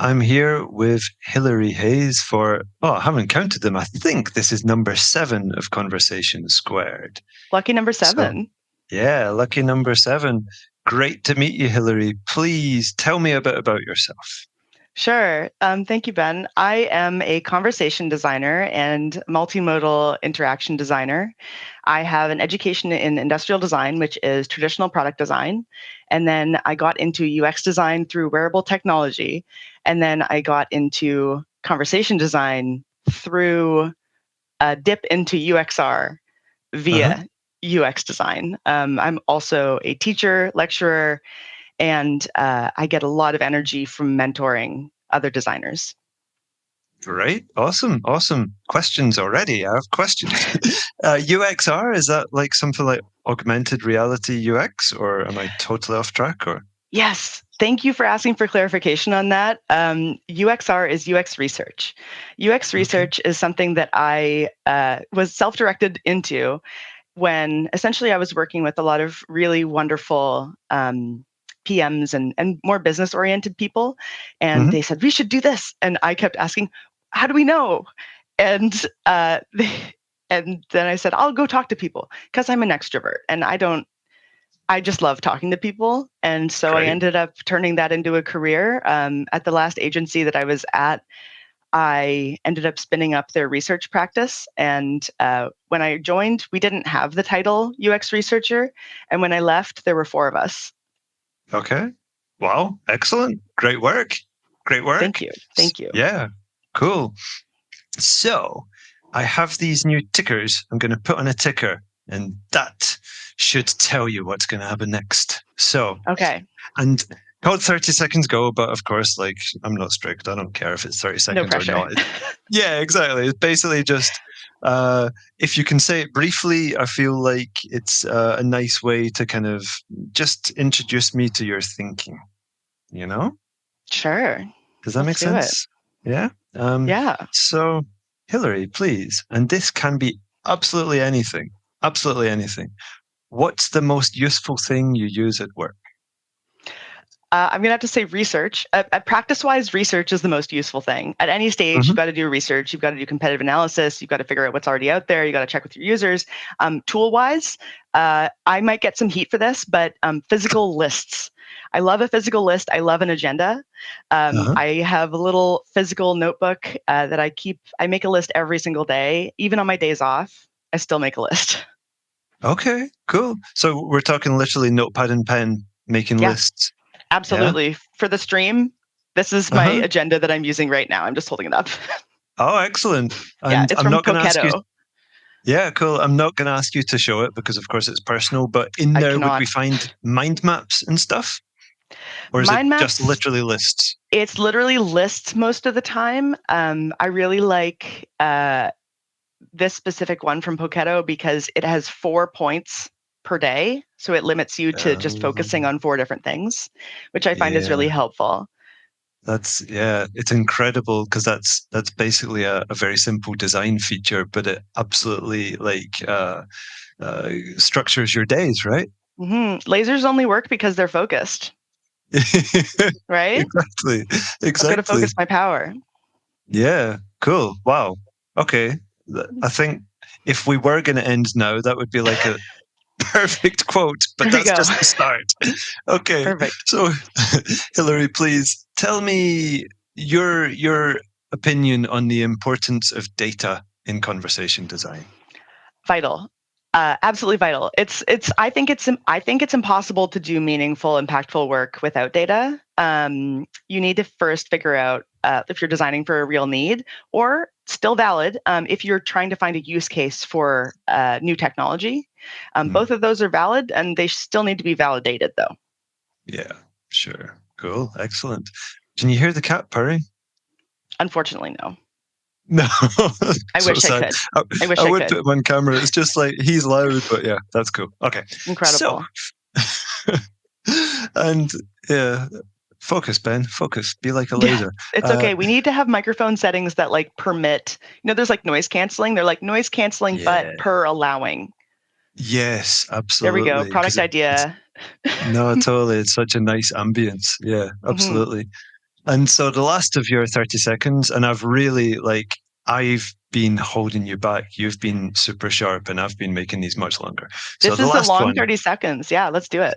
I'm here with Hilary Hayes for, I haven't counted them. I think this is number 7 of Conversation Squared. Lucky number So, 7. yeah, lucky number 7. Great to meet you, Hilary. Please tell me a bit about yourself. Sure. Thank you, Ben. I am a conversation designer and multimodal interaction designer. I have an education in industrial design, which is traditional product design. And then I got into UX design through wearable technology. And then I got into conversation design through a dip into UXR Uh-huh. via UX design. I'm also a teacher, lecturer, and I get a lot of energy from mentoring other designers. Great. Awesome. Questions already. I have questions. UXR, is that like something like augmented reality UX, or am I totally off track? Or Yes, thank you for asking for clarification on that. UXR is UX research. UX okay. research is something that I was self-directed into when essentially I was working with a lot of really wonderful PMs and more business-oriented people. And Mm-hmm. they said, we should do this. And I kept asking, how do we know? And and then I said, I'll go talk to people because I'm an extrovert and I just love talking to people. And so I Great. ended up turning that into a career. At the last agency that I was at, I ended up spinning up their research practice. And when I joined, we didn't have the title UX researcher. And when I left, there were 4 of us. Okay. Wow. Excellent. Great work. Great Thank work. you. Thank you. Yeah. Cool. So I have these new tickers. I'm going to put on a ticker, and that should tell you what's going to happen next. So, Okay. and called 30 seconds go, but of course, like, I'm not strict. I don't care if it's 30 No seconds or pressure. not. Yeah, exactly. It's basically just, if you can say it briefly, I feel like it's a nice way to kind of just introduce me to your thinking, you know? Sure. Does that Let's make do it. sense? Yeah. Yeah. So, Hilary, please, and this can be absolutely anything, absolutely anything. What's the most useful thing you use at work? I'm going to have to say research. Practice-wise, research is the most useful thing. At any stage, Mm-hmm. you've got to do research. You've got to do competitive analysis. You've got to figure out what's already out there. You've got to check with your users. Tool-wise, I might get some heat for this, but physical lists. I love a physical list. I love an agenda. Uh-huh. I have a little physical notebook that I keep. I make a list every single day. Even on my days off, I still make a list. Okay, cool. So we're talking literally notepad and pen making Yeah, lists. Yeah. absolutely. For the stream, this is my Uh-huh. agenda that I'm using right now. I'm just holding it up. Oh, excellent. Yeah, And it's I'm from not going to ask you. Poketo. Yeah, cool. I'm not going to ask you to show it because, of course, it's personal. But in I there, would we cannot. find mind maps and stuff, or is it Mind just maps, literally lists? it's literally lists most of the time. I really like this specific one from Poketo because it has 4 points per day. So it limits you to just focusing Um, on 4 different things, which I find is yeah. really helpful. It's incredible because that's basically a very simple design feature, but it absolutely structures your days, right? Lasers only work because they're focused, right? Exactly, I've got to exactly. focus my power. Yeah, cool. Wow. Okay. I think if we were going to end now, that would be like a perfect quote, but There we that's go. just the start. Okay. Perfect. So, Hilary, please tell me your opinion on the importance of data in conversation design. Vital. Absolutely vital. I think it's impossible to do meaningful, impactful work without data. You need to first figure out if you're designing for a real need, or still valid if you're trying to find a use case for new technology. Hmm. Both of those are valid, and they still need to be validated, though. Yeah, sure. Cool. Excellent. Can you hear the cat purring? Unfortunately, no. No, I so wish I sad. could. I, I wish I I would put could. him on camera. It's just like he's loud, but yeah, that's cool. Okay, so Incredible. and yeah, focus, Ben. Focus. Be like a Yeah, laser. it's Uh, okay. We need to have microphone settings that like permit, there's like noise canceling. They're like noise canceling, but yeah. per allowing. Yes, There we go. absolutely. Because Product it's idea. no, totally. It's such a nice ambience. Yeah, hmm absolutely. And so the last of your 30 seconds, and I've been holding you back. You've been super sharp, and I've been making these much longer. So This the is a last long one. 30 seconds. Yeah, let's do it.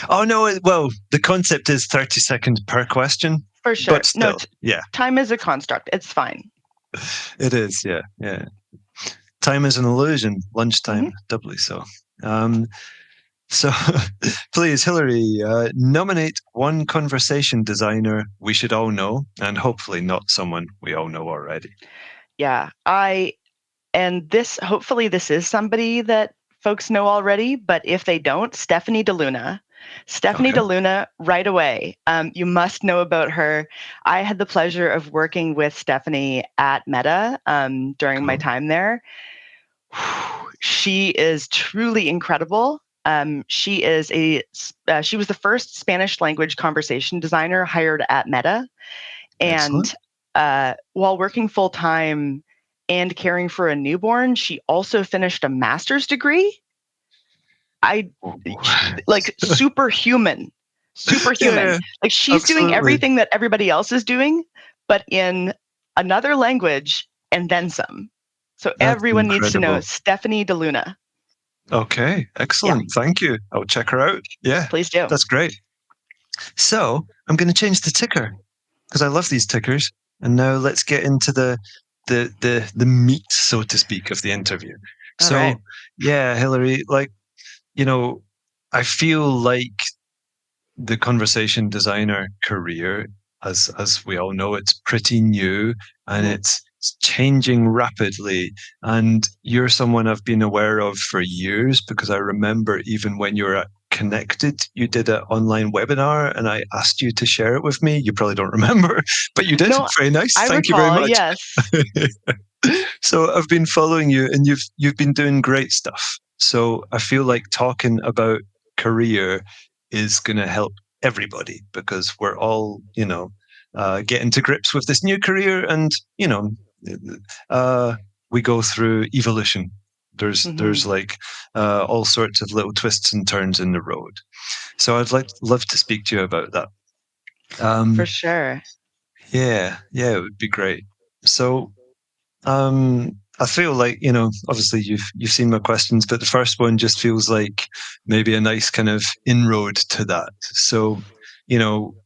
Oh, no. Well, the concept is 30 seconds per question, For sure. but No, still, yeah, time is a construct. It's fine. it is. Yeah. Yeah. Time is an illusion. Lunchtime, Mhm. doubly so. Um, so please, Hilary, nominate one conversation designer we should all know, and hopefully not someone we all know already. Yeah, hopefully this is somebody that folks know already, but if they don't, Stephanie DeLuna. Stephanie Okay, DeLuna, right away. You must know about her. I had the pleasure of working with Stephanie at Meta during my cool. time there. She is truly incredible. She was the first Spanish language conversation designer hired at Meta, Excellent. and while working full time and caring for a newborn, she also finished a master's degree. I like superhuman, Yeah, superhuman. yeah, Like she's doing absolutely. everything that everybody else is doing, but in another language and then some. So That's everyone needs to know incredible. Stephanie DeLuna. Okay, Yeah, excellent. Thank you. I'll check her out. Yeah, please do. that's great. So I'm going to change the ticker because I love these tickers. And now let's get into the meat, so to speak, of the interview. All right. So yeah, Hilary, you know, I feel like the conversation designer career, as we all know, it's pretty new and Mm-hmm. it's changing rapidly. And you're someone I've been aware of for years because I remember even when you were at Connected, you did an online webinar and I asked you to share it with me. You probably don't remember, but you did. No, Very nice. I Thank you very recall. much. Yes. So I've been following you and you've been doing great stuff. So I feel like talking about career is going to help everybody because we're all, getting to grips with this new career and, uh, we go through evolution. Mm-hmm. There's all sorts of little twists and turns in the road. So love to speak to you about that. For Um, sure. yeah, it would be great. So I feel like, obviously you've seen my questions, but the first one just feels like maybe a nice kind of inroad to that. So,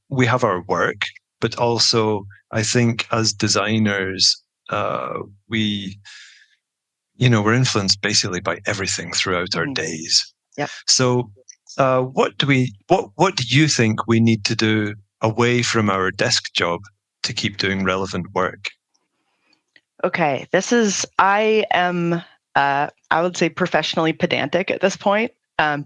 we have our work, but also I think as designers, we, we're influenced basically by everything throughout our Mm-hmm. days. Yep. So, what do you think we need to do away from our desk job to keep doing relevant work? Okay, I would say professionally pedantic at this point,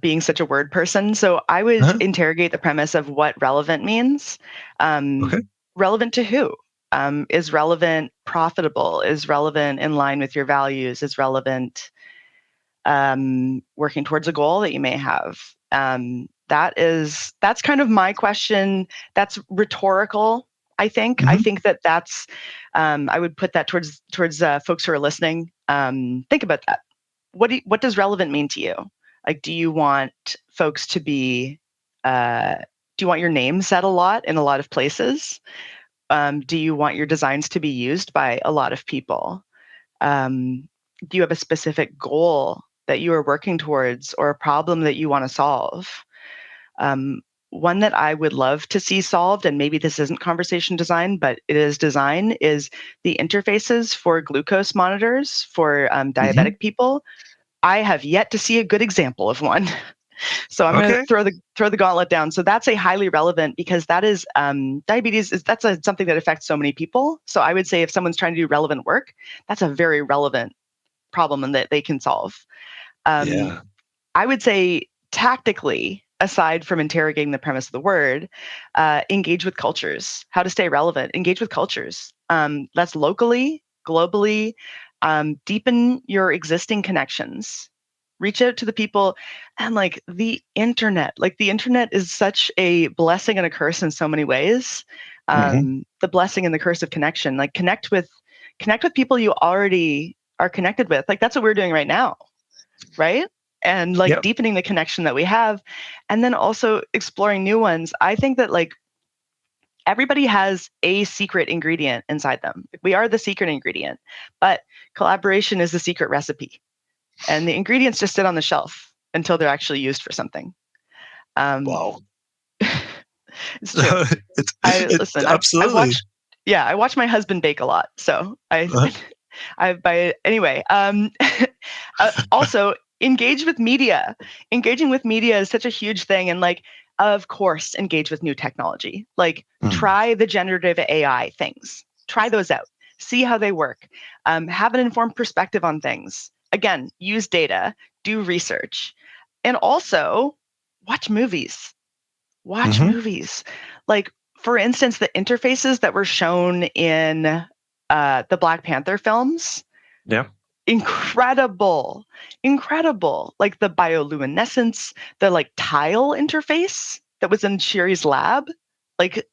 being such a word person. So I would Uh-huh. interrogate the premise of what relevant means. Um, Okay. Relevant to who? Is relevant profitable? Is relevant in line with your values? Is relevant working towards a goal that you may have? That's kind of my question. That's rhetorical. I Hmm. think that's I would put that towards folks who are listening. Think about that. What does relevant mean to you? Like, do you want folks to be do you want your name said a lot in a lot of places? Do you want your designs to be used by a lot of people? Do you have a specific goal that you are working towards or a problem that you want to solve? Um, One that I would love to see solved, and maybe this isn't conversation design, but it is design, is the interfaces for glucose monitors for Hmm. diabetic people. I have yet to see a good example of one. So I'm going to Okay. throw the gauntlet down. So that's a highly relevant because that is diabetes is something that affects so many people. So I would say if someone's trying to do relevant work, that's a very relevant problem and that they can solve. Um, Yeah. I would say tactically, aside from interrogating the premise of the word, engage with cultures. How to stay relevant? Engage with cultures. That's locally, globally. Deepen your existing connections. Reach out to the people, and like the internet. Like the internet is such a blessing and a curse in so many ways. Hmm. The blessing and the curse of connection. Like connect with people you already are connected with. Like that's what we're doing right now, right? And like Yep. deepening the connection that we have, and then also exploring new ones. I think that like everybody has a secret ingredient inside them. We are the secret ingredient, but collaboration is the secret recipe. And the ingredients just sit on the shelf until they're actually used for something. Wow. It's true. I It listen. I've absolutely. watched. Yeah, I watch my husband bake a lot, so I. Uh, I by anyway. Also, engage with media. Engaging with media is such a huge thing, and like, of course, engage with new technology. Like, hmm. try the generative AI things. Try those out. See how they work. Have an informed perspective on things. Again, use data. Do research, and also watch movies. Watch Hmm. movies. Like, for instance, the interfaces that were shown in the Black Panther films, Yeah. incredible, incredible. Like the bioluminescence, the like tile interface that was in Shiri's lab, like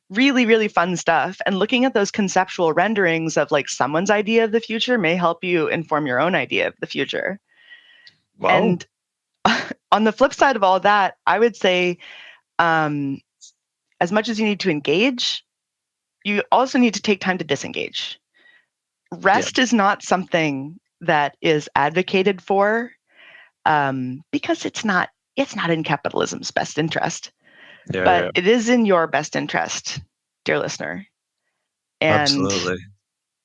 really, really fun stuff. And looking at those conceptual renderings of like someone's idea of the future may help you inform your own idea of the future. Wow. And on the flip side of all that, I would say, um, as much as you need to engage, you also need to take time to disengage. Yeah. Rest is not something that is advocated for, because it's not in capitalism's best interest, Yeah. but Yeah. it is in your best interest, dear listener. And Absolutely.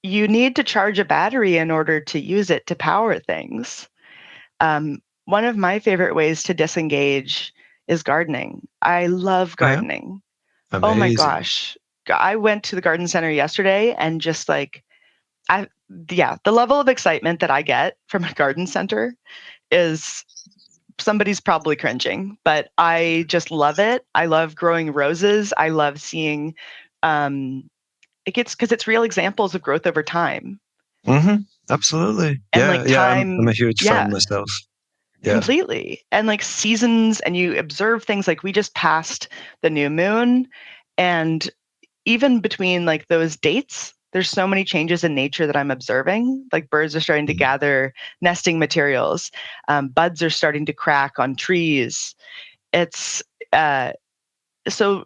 you need to charge a battery in order to use it to power things. One of my favorite ways to disengage is gardening. I love Oh, yeah. gardening. Oh my Amazing. gosh. I went to the garden center yesterday and just like I yeah, the level of excitement that I get from a garden center is somebody's probably cringing, but I just love it. I love growing roses. I love seeing um it gets because it's real examples of growth over time. Hmm. Absolutely. And like Yeah. Yeah. I'm time, a huge fan yeah, myself. Yeah. completely. And like seasons and you observe things like we just passed the new moon and even between like those dates, there's so many changes in nature that I'm observing. Like birds are starting to Mm. gather nesting materials, buds are starting to crack on trees. It's uh, so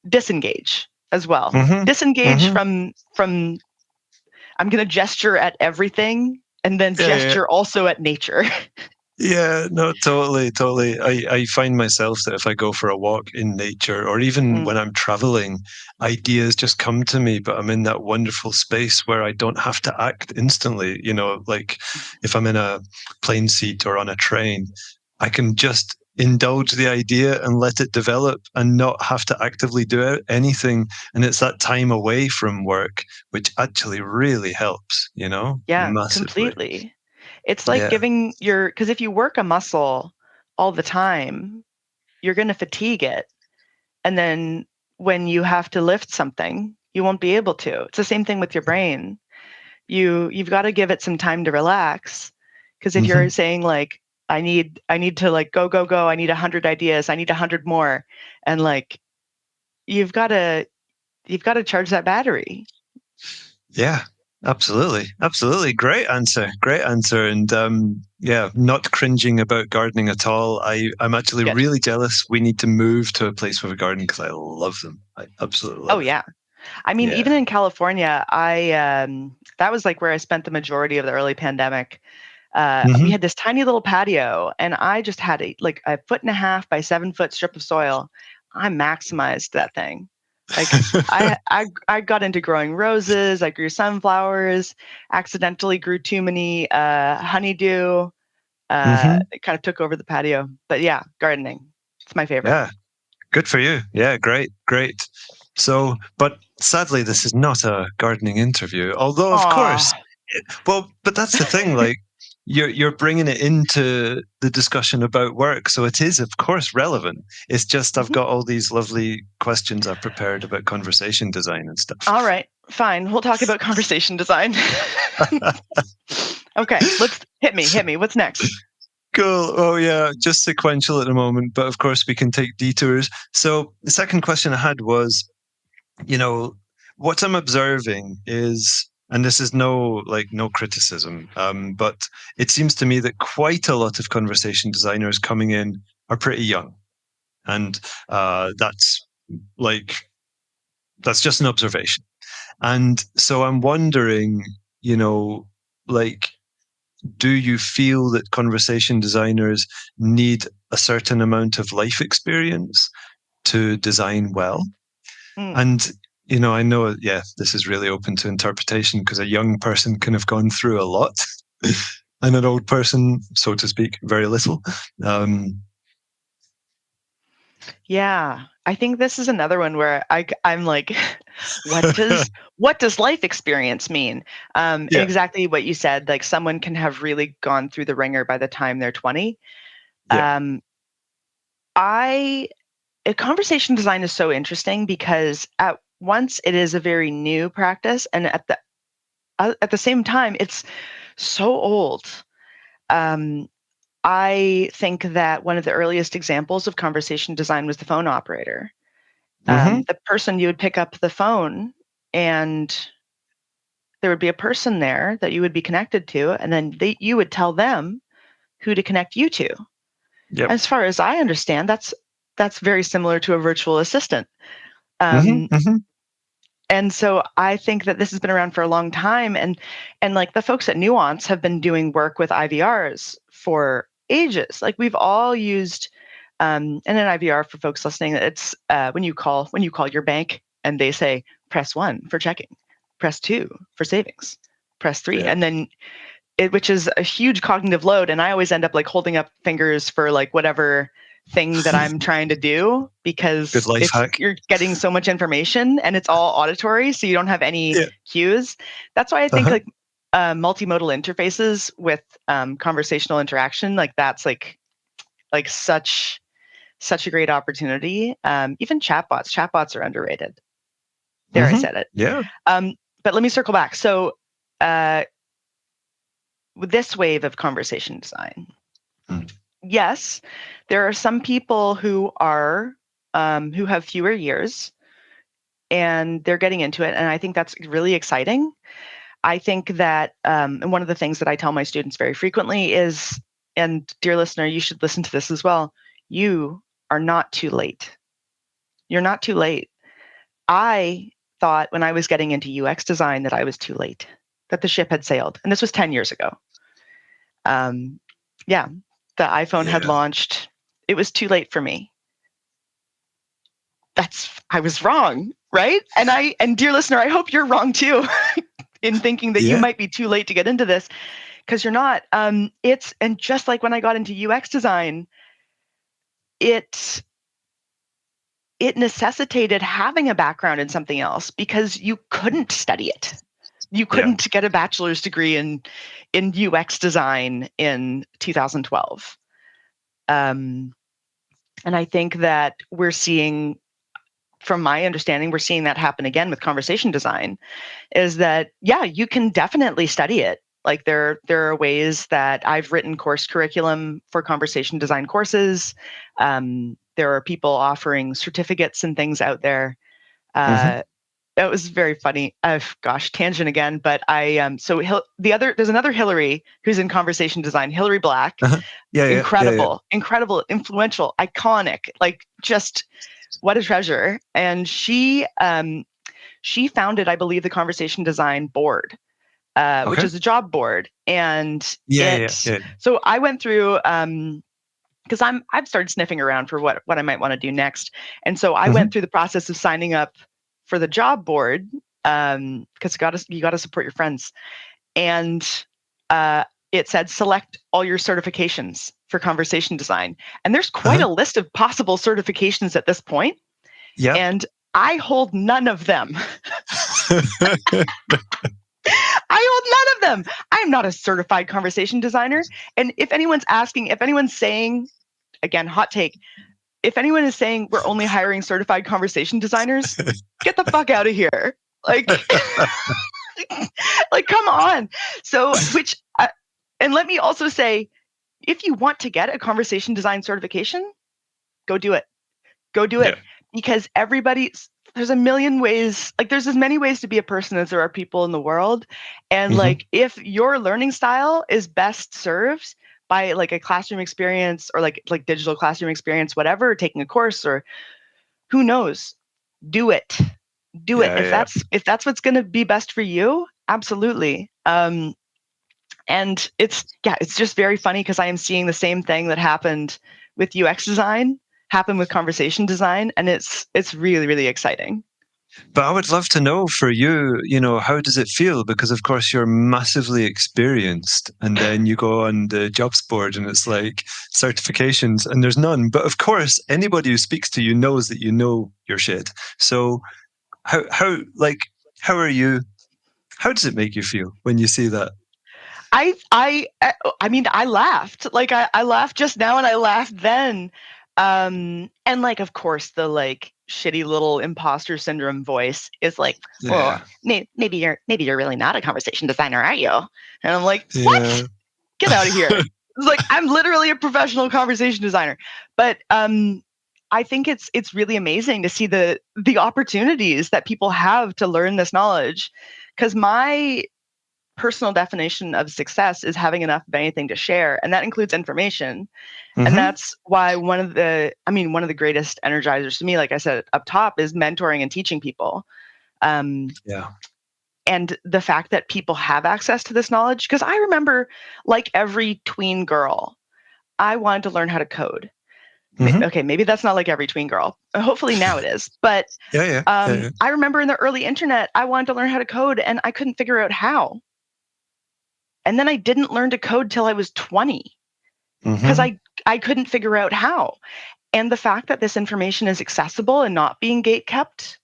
disengage as well. Hmm. Disengage Hmm. from. I'm going to gesture at everything and then Yeah. Yeah. gesture also at nature. Yeah, no, totally, totally. I find myself that if I go for a walk in nature or even Mm, when I'm traveling, ideas just come to me, but I'm in that wonderful space where I don't have to act instantly. Like if I'm in a plane seat or on a train, I can just indulge the idea and let it develop and not have to actively do anything. And it's that time away from work, which actually really helps, yeah, massively. completely. It's like Yeah. giving because if you work a muscle all the time, you're going to fatigue it. And then when you have to lift something, you won't be able to. It's the same thing with your brain. You've got to give it some time to relax. Because if Hmm. you're saying like, I need to like go, go, go, I need 100 ideas, I need 100 more. And like you've got to charge that battery. Yeah, absolutely. Absolutely. Great answer. Great answer. And yeah, not cringing about gardening at all. I'm actually Good. really jealous. We need to move to a place with a garden because I love them. I absolutely Oh love it. yeah. I mean, Yeah. even in California, I that was like where I spent the majority of the early pandemic. We Hmm. had this tiny little patio, and I just had like a 1.5 by 7 foot strip of soil. I maximized that thing. Like I got into growing roses. I grew sunflowers. Accidentally grew too many honeydew. Hmm. It kind of took over the patio. But yeah, gardening. It's my favorite. Yeah. Good for you. Yeah. Great. Great. So, but sadly, this is not a gardening interview. Although, of course, Aw. well, but that's the thing. Like, you're bringing it into the discussion about work, so it is, of course, relevant. It's just I've Mhm. got all these lovely questions I've prepared about conversation design and stuff. All right, fine. We'll talk about conversation design. Okay, let's hit me. Hit me. What's next? Cool. Oh yeah, just sequential at the moment, but of course we can take detours. So the second question I had was, you know, what I'm observing is, and this is no criticism, but it seems to me that quite a lot of conversation designers coming in are pretty young, and that's like. That's just an observation. And so I'm wondering, like, do you feel that conversation designers need a certain amount of life experience to design well? Mm. And, I know, yeah, this is really open to interpretation because a young person can have gone through a lot and an old person, so to speak, very little. Yeah, I think this is another one where I'm like, what does life experience mean? And Yeah, exactly what you said, like someone can have really gone through the ringer by the time they're 20. yeah. Um, I Conversation design is so interesting because at once it is a very new practice, and at the same time it's so old. Um, I think that one of the earliest examples of conversation design was the phone operator. Mm-hmm. The person, you would pick up the phone and there would be a person there that you would be connected to, and then you would tell them who to connect you to. Yep. As far as I understand, that's very similar to a virtual assistant. Mm-hmm. Um, Mm-hmm. and so I think that this has been around for a long time, and like the folks at Nuance have been doing work with IVRs for ages. Like we've all used, and an IVR, for folks listening, it's when you call your bank and they say press 1 for checking, press 2 for savings, press 3, Yeah. and then which is a huge cognitive load. And I always end up like holding up fingers for like whatever thing that I'm trying to do, Good because life hack. you're getting so much information and it's all auditory, so you don't have any Yeah. cues. That's why I think Uh-huh. like multimodal interfaces with conversational interaction, like that's like such a great opportunity. Even chatbots are underrated. There, I Mm-hmm. said it. Yeah. Um, but let me circle back. So uh, with this wave of conversation design, Mm. yes, there are some people who have fewer years and they're getting into it, and I think that's really exciting. I think that, and one of the things that I tell my students very frequently is, and dear listener, you should listen to this as well. You are not too late. You're not too late. I thought when I was getting into UX design that I was too late, that the ship had sailed, and this was 10 years ago. Um, yeah, the iPhone had Yeah. launched. It was too late for me. I was wrong, right? And dear listener, I hope you're wrong too in thinking that you Yeah. might be too late to get into this, because you're not. And just like when I got into UX design, it it necessitated having a background in something else because you couldn't study it. You Yeah. couldn't get a bachelor's degree in UX design in 2012. Um, and I think that from my understanding, we're seeing that happen again with conversation design. Is that, yeah, you can definitely study it. Like there are ways that I've written course curriculum for conversation design courses. There are people offering certificates and things out there. Mm-hmm. Uh, that was very funny. Gosh, tangent again. But there's another Hilary who's in conversation design. Hilary Black, Uh-huh. Yeah. Yeah. Yeah. Yeah. incredible, influential, iconic. Like just what a treasure. And she founded, I believe, the Conversation Design Board, which Okay. is a job board. And Yeah. Yeah. Yeah. so I went through, because I've started sniffing around for what I might want to do next. And so I Mm-hmm. went through the process of signing up for the job board, because you got to support your friends. And uh, it said select all your certifications for conversation design. And there's quite Uh-huh. a list of possible certifications at this point, Yep. and I hold none of them. I hold none of them. I'm not a certified conversation designer. And if anyone's saying, again, hot take, if anyone is saying we're only hiring certified conversation designers, get the fuck out of here. Like, like, come on. And let me also say, if you want to get a conversation design certification, go do it. Go do Yeah. it, because there's a million ways, like there's as many ways to be a person as there are people in the world. And Mm-hmm. like if your learning style is best served by like a classroom experience, or like digital classroom experience, whatever, taking a course, or who knows, do it. do it. Yeah, If that's what's going to be best for you, absolutely. And it's just very funny because I am seeing the same thing that happened with UX design happen with conversation design, and it's really, really exciting. but I would love to know for you, you know, how does it feel? Because of course you're massively experienced, and then you go on the jobs board and it's like certifications, and there's none. But of course, anybody who speaks to you knows that you know your shit. So how how are you? How does it make you feel when you see that? I mean, I laughed. Like I laughed just now and I laughed then. And like of course the like shitty little imposter syndrome voice is like, well, Yeah, maybe you're really not a conversation designer, are you? And I'm like, yeah. what? Get out of here. It's like I'm literally a professional conversation designer. But I think it's really amazing to see the opportunities that people have to learn this knowledge. Because my personal definition of success is having enough of anything to share, and that includes information. And Mm-hmm. that's why one of the greatest energizers to me, like I said up top, is mentoring and teaching people. um, Yeah. and the fact that people have access to this knowledge, because I remember, like every tween girl, I wanted to learn how to code. Mm-hmm. Okay, maybe that's not like every tween girl, hopefully now it is, but Yeah, yeah, yeah, yeah. I remember in the early internet I wanted to learn how to code and I couldn't figure out how. And then I didn't learn to code till I was 20 because Mm-hmm. I couldn't figure out how. And the fact that this information is accessible and not being gate kept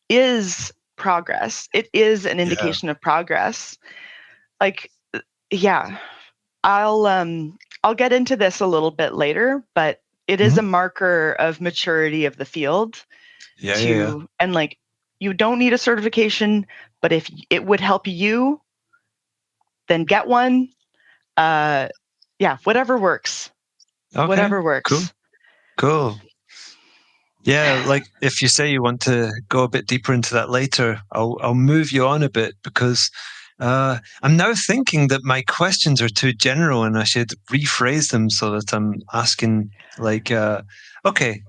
is progress. It is an Yeah. indication of progress. Like, yeah, I'll get into this a little bit later, but it is Mm-hmm. a marker of maturity of the field Yeah, yeah, yeah. to, and like, you don't need a certification, but if it would help you, then get one. Uh, yeah, whatever works. Okay. Whatever Cool. works. Cool. Yeah, like if you say you want to go a bit deeper into that later, I'll move you on a bit because I'm now thinking that my questions are too general and I should rephrase them so that I'm asking like okay,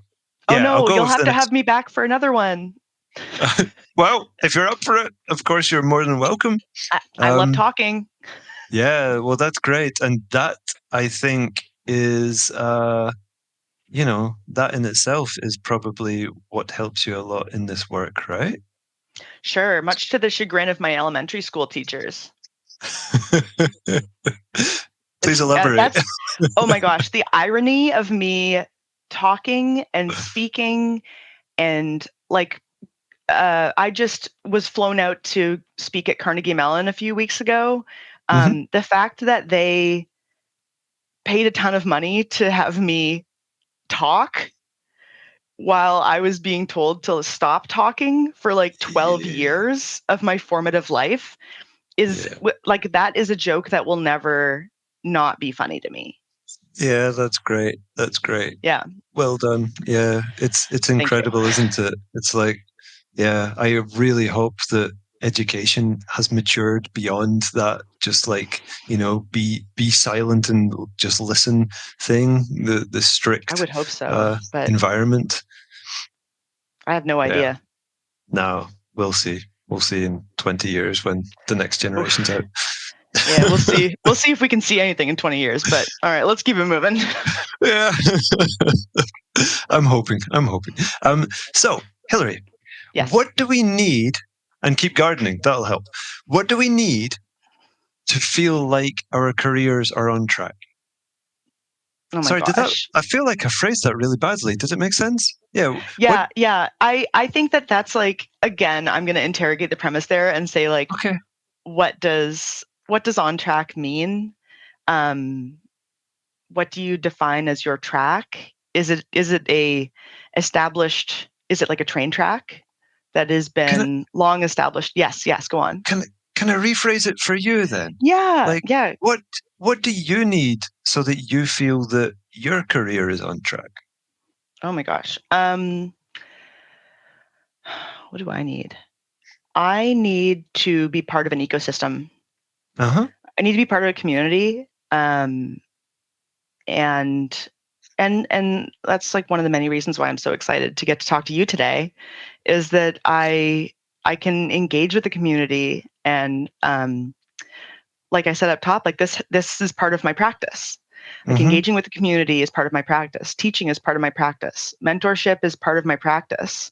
Oh yeah, I'll no, go you'll with have the to have next. me back for another one. Well, if you're up for it, of course you're more than welcome. I love Um talking. yeah, well that's great. And that I think is you know, that in itself is probably what helps you a lot in this work, right? Sure, much to the chagrin of my elementary school teachers. Please It's elaborate. that's oh my gosh, the irony of me talking and speaking and like I just was flown out to speak at Carnegie Mellon a few weeks ago. Mhm. The fact that they paid a ton of money to have me talk while I was being told to stop talking for like 12 Yeah. years of my formative life is Yeah. like that is a joke that will never not be funny to me. Yeah, that's great. That's great. Yeah, Well done. Yeah, it's thank you. incredible, isn't it? It's like, yeah, I really hope that education has matured beyond that just like, you know, be silent and just listen thing, the I strict would hope so, but environment. I have no Yeah. idea. Now, we'll see. We'll see in 20 years when the next generation's Oof. out. Yeah, we'll see. We'll see if we can see anything in 20 years, but all right, let's keep it moving. Yeah. I'm hoping. I'm hoping. So, Hilary, Yes. what do we need? And keep gardening. That'll help. What do we need to feel like our careers are on track? Oh my Sorry, did that? gosh. I feel like I phrased that really badly. Did it make sense? Yeah. What? Yeah, yeah. I think that that's like again, I'm going to interrogate the premise there and say like Okay. what does on track mean? Um what do you define as your track? Is it a established, is it like a train track that has Can I been long established? Yes, yes, go on. can I- can I rephrase it for you then? Yeah, Like, yeah. what what do you need so that you feel that your career is on track? Oh my gosh. What do I need? I need to be part of an ecosystem. Uh huh. I need to be part of a community. And And that's like one of the many reasons why I'm so excited to get to talk to you today, is that I can engage with the community, and like I said up top, like this is part of my practice. Like Mm-hmm. engaging with the community is part of my practice. Teaching is part of my practice. Mentorship is part of my practice.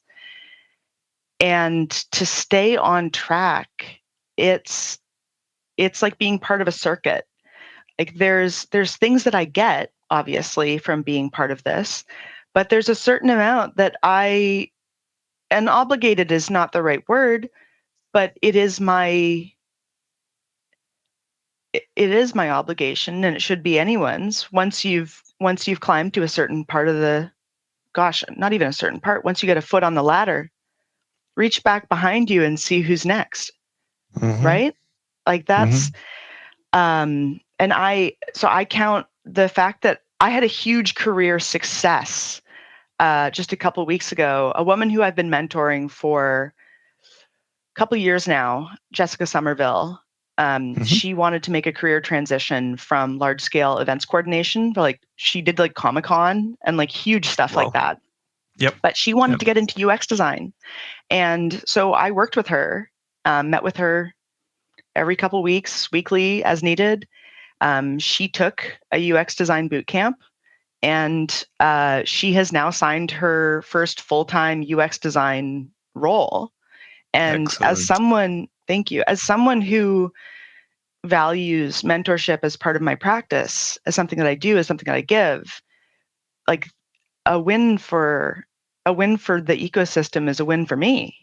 And to stay on track, it's it's like being part of a circuit. Like there's things that I get obviously from being part of this, but there's a certain amount that I, and obligated is not the right word, but it is my obligation, and it should be anyone's. Once you've climbed to a certain part of the, gosh, not even a certain part, once you get a foot on the ladder, reach back behind you and see who's next, Mm-hmm. right? Like that's Mm-hmm. and I count the fact that I had a huge career success just a couple weeks ago. A woman who I've been mentoring for a couple years now, Jessica Somerville. Mm-hmm. She wanted to make a career transition from large scale events coordination, but like she did like Comic Con and like huge stuff like Wow. that. Yep. But she wanted Yep. to get into UX design, and so I worked with her, met with her every couple weeks, weekly as needed. She took a UX design boot camp, and she has now signed her first full time UX design role. And as Excellent. someone, thank you, as someone who values mentorship as part of my practice, as something that I do, as something that I give, like a win for the ecosystem is a win for me.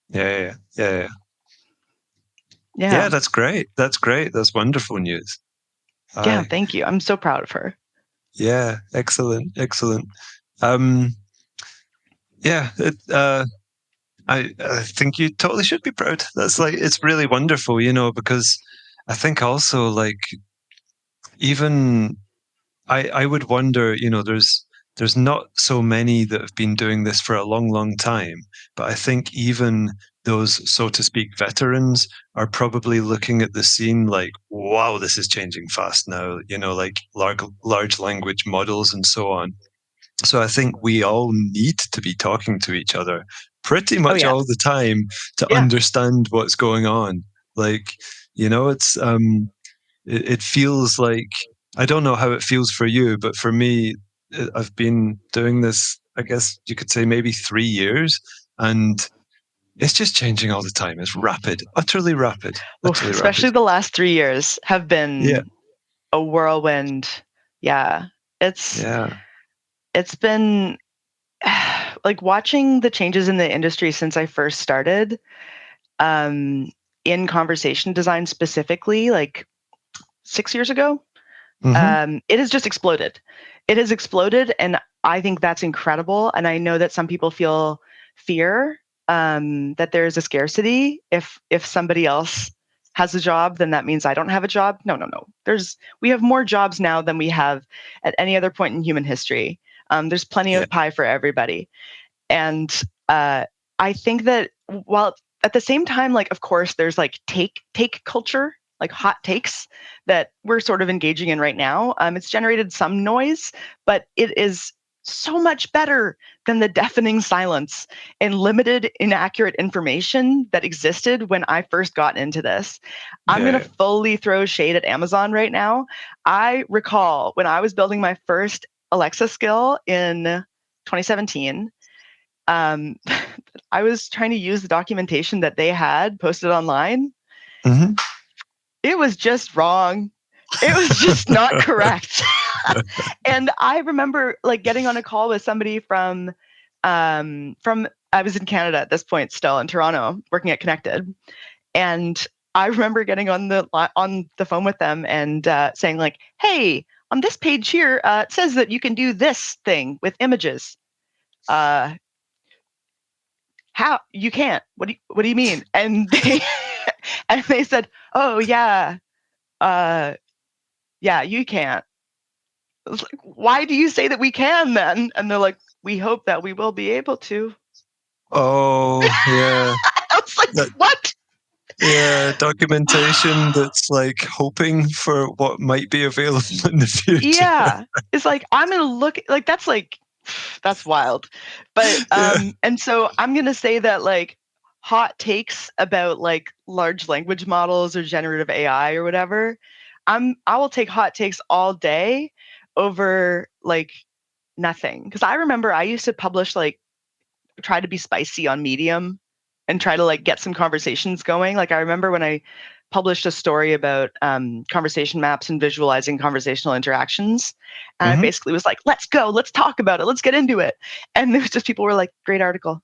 Yeah, yeah, yeah, yeah. Yeah, Yeah. that's great. That's great. That's wonderful news. Yeah. Aye. Thank you. I'm so proud of her. Yeah, excellent, excellent. Um, yeah, I think you totally should be proud. That's like it's really wonderful, because I think also like even I would wonder, there's not so many that have been doing this for a long, long time, but I think even those, so to speak, veterans are probably looking at the scene like, wow, this is changing fast now, like large language models and so on. So I think we all need to be talking to each other pretty Oh much yeah. all the time to Yeah. understand what's going on. Like, it's it feels like I don't know how it feels for you, but for me, I've been doing this, I guess you could say maybe 3 years, and it's just changing all the time. It's rapid, utterly rapid, Oof, utterly rapid. especially the last 3 years have Yeah, been a whirlwind. Yeah. It's yeah. it's been like watching the changes in the industry since I first started, um, in conversation design specifically, like 6 years ago. Mm-hmm. It has just exploded. It has exploded, and I think that's incredible. And I know that some people feel fear, that there is a scarcity. If somebody else has a job, then that means I don't have a job. No, no, no. We have more jobs now than we have at any other point in human history. There's plenty Yeah. of pie for everybody. And I think that, while at the same time, like of course there's like take culture, like hot takes that we're sort of engaging in right now. It's generated some noise, but it is so much better than the deafening silence and limited inaccurate information that existed when I first got into this. I'm going to Yeah. fully throw shade at Amazon right now. I recall when I was building my first Alexa skill in 2017, um, I was trying to use the documentation that they had posted online. Mm-hmm. It was just wrong. It was just not correct. And I remember like getting on a call with somebody from I was in Canada at this point, still in Toronto, working at Connected, and I remember getting on the phone with them and saying like, "Hey, on this page here, it says that you can do this thing with images. Uh, how you can't? What do you mean?" And they and they said, "Oh yeah, uh, yeah, you can't." I was like, "Why do you say that we can then?" And they're like, "We hope that we will be able to." Oh, yeah. I was like, That "What?" Yeah, documentation that's like hoping for what might be available in the future. Yeah. It's like, I'm going to look like that's wild. But Yeah. and so I'm going to say that like hot takes about like large language models or generative AI or whatever, I will take hot takes all day over like nothing. Because I remember I used to publish like try to be spicy on Medium and try to like get some conversations going. Like I remember when I published a story about conversation maps and visualizing conversational interactions, and I Hmm. basically was like, "Let's go, let's talk about it, let's get into it." And it was just people were like, "Great article."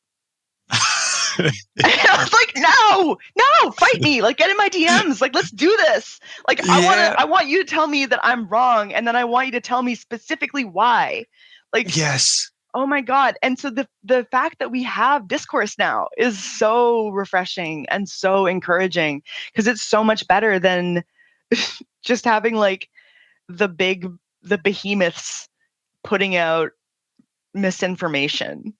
And I was like, "No, no, fight me! Like, get in my DMs! Like, let's do this! Like, Yeah. I want you to tell me that I'm wrong, and then I want you to tell me specifically why." Like, Yes. oh my God. And so the fact that we have discourse now is so refreshing and so encouraging because it's so much better than just having like the big the behemoths putting out misinformation.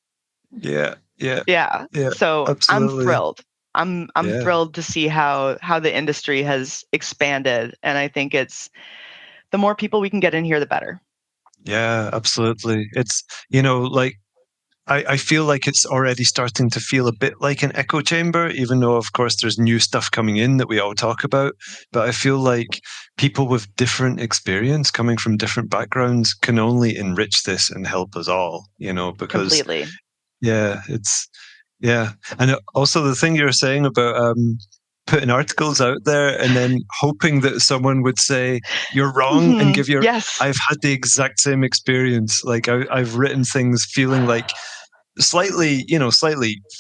Yeah. Yeah. Yeah. Yeah. So I'm Absolutely. thrilled. I'm Yeah. thrilled to see how the industry has expanded. And I think it's the more people we can get in here, the better. Yeah. Absolutely. It's, like I feel like it's already starting to feel a bit like an echo chamber, even though, of course, there's new stuff coming in that we all talk about. But I feel like people with different experience coming from different backgrounds can only enrich this and help us all, because, Completely. yeah, yeah. And also the thing you were saying about putting articles out there and then hoping that someone would say, you're wrong and give your. Yes. I've had the exact same experience. Like I've written things feeling like slightly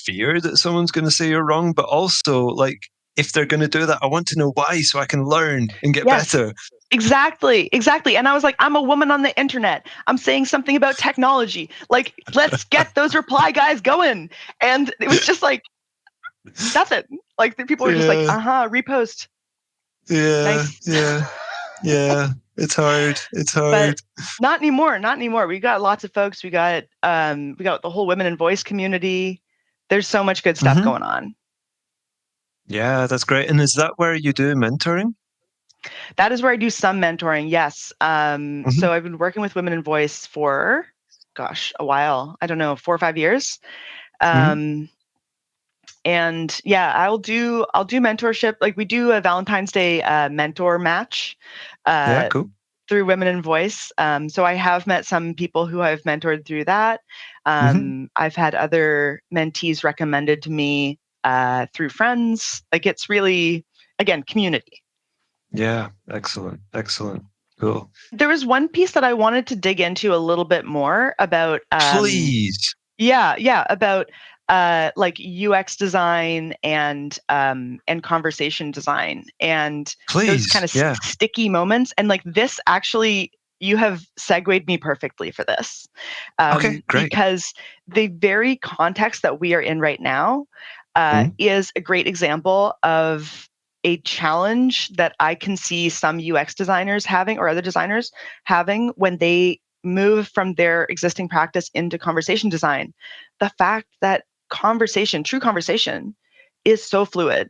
fear that someone's going to say you're wrong, but also like if they're going to do that, I want to know why so I can learn and get Yes. better. Exactly, exactly. And I was like, I'm a woman on the internet. I'm saying something about technology. Like, let's get those reply guys going. And it was just like, that's it. Like, the people were just like, Yeah, repost. yeah, Nice. yeah, yeah. It's hard. It's But hard. not anymore. Not anymore. We got lots of folks. We got the whole women in voice community. There's so much good stuff Hmm. going on. Yeah, that's great. And is that where you do mentoring? That is where I do some mentoring. Yes. Hmm. So I've been working with women in voice for, gosh, a while. I don't know, 4 or 5 years. Hmm. Um, and yeah, I'll do mentorship. Like we do a Valentine's Day mentor match Yeah, uh, cool. through Women in Voice. So I have met some people who I've mentored through that. Hmm. I've had other mentees recommended to me through friends. Like it's really, again, community. Yeah, excellent, excellent, cool. There was one piece that I wanted to dig into a little bit more about Please, yeah, about like UX design and conversation design and those kind please. of Yeah. sticky moments. And like this actually, you have segued me perfectly for this Okay, great. because the very context that we are in right now Mm. is a great example of a challenge that I can see some UX designers having or other designers having when they move from their existing practice into conversation design. The fact that true conversation, is so fluid